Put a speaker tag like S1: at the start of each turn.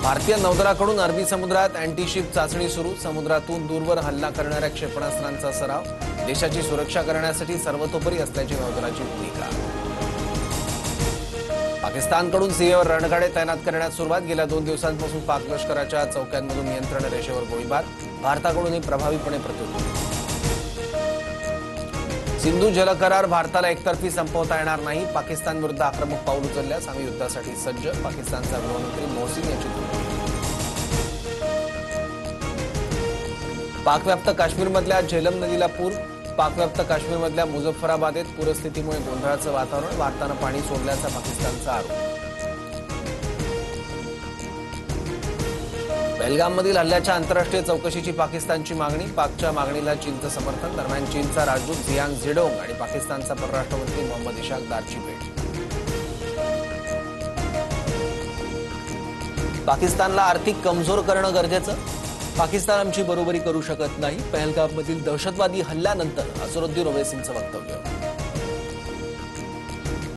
S1: भारतीय नौदलाकडून अरबी समुद्रात अँटीशिप चाचणी सुरू. समुद्रातून दूरवर हल्ला करणाऱ्या क्षेपणास्त्रांचा सराव. देशाची सुरक्षा करण्यासाठी सर्वतोपरी असल्याची नौदलाची भूमिका. पाकिस्तानकडून सीमेवर रणगाडे तैनात करण्यास सुरुवात. गेल्या 2 दिवसांपासून पाक लष्कराच्या चौक्यांमधून नियंत्रण रेषेवर गोळीबार. भारताकडूनही प्रभावीपणे प्रत्युत्तर. सिंधू जलकरार भारताला एकतर्फी संपवता येणार नाही. पाकिस्तान विरुद्ध आक्रमक पाऊल उचलल्यास आम्ही युद्धासाठी सज्ज. पाकिस्तानचा गृहमंत्री मोहसिन याची धमकी. पाकव्याप्त काश्मीरमधल्या झेलम नदीला पूर. पाकव्याप्त काश्मीरमधल्या मुझफ्फराबादेत पूरस्थितीमुळे गोंधळाचं वातावरण. भारतानं पाणी सोडल्याचा पाकिस्तानचा आरोप. पहलगाममधील हल्ल्याच्या आंतरराष्ट्रीय चौकशीची पाकिस्तानची मागणी. पाकच्या मागणीला चीनचं समर्थन. दरम्यान चीनचा राजदूत झियांग झिडोंग आणि पाकिस्तानचा परराष्ट्रमंत्री मोहम्मद इशाकदारची भेट. पाकिस्तानला आर्थिक कमजोर करणं गरजेचं. पाकिस्तान आमची बरोबरी करू शकत नाही. पहलगाममधील दहशतवादी हल्ल्यानंतर अझरुद्दीन ओवैसींचं वक्तव्य.